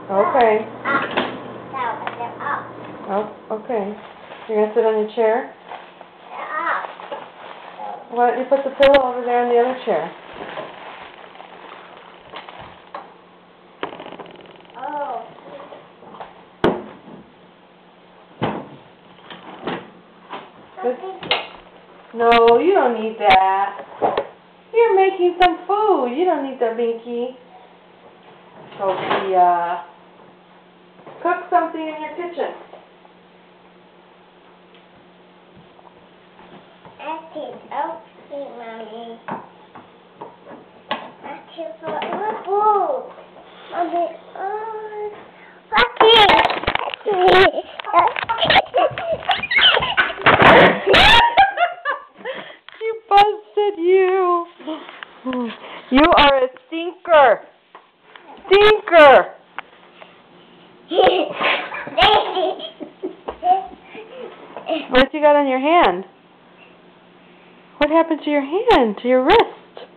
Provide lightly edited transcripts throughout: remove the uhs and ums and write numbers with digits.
Okay. Up. Oh, okay. You're going to sit on your chair? Up. Why don't you put the pillow over there in the other chair? Oh. No, you don't need that. You're making some food. You don't need that, Binky. Sophia. Cook something in your kitchen. Okay, Mommy. Okay, for food. Mommy, She busted you. You are a stinker. Stinker. What you got on your hand? What happened to your hand? To your wrist?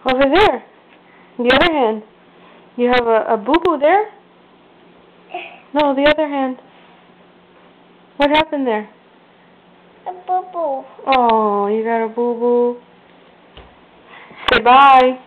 Over there. The other hand. You have a boo-boo there? No, the other hand. What happened there? A boo-boo. Oh, you got a boo-boo. Say bye.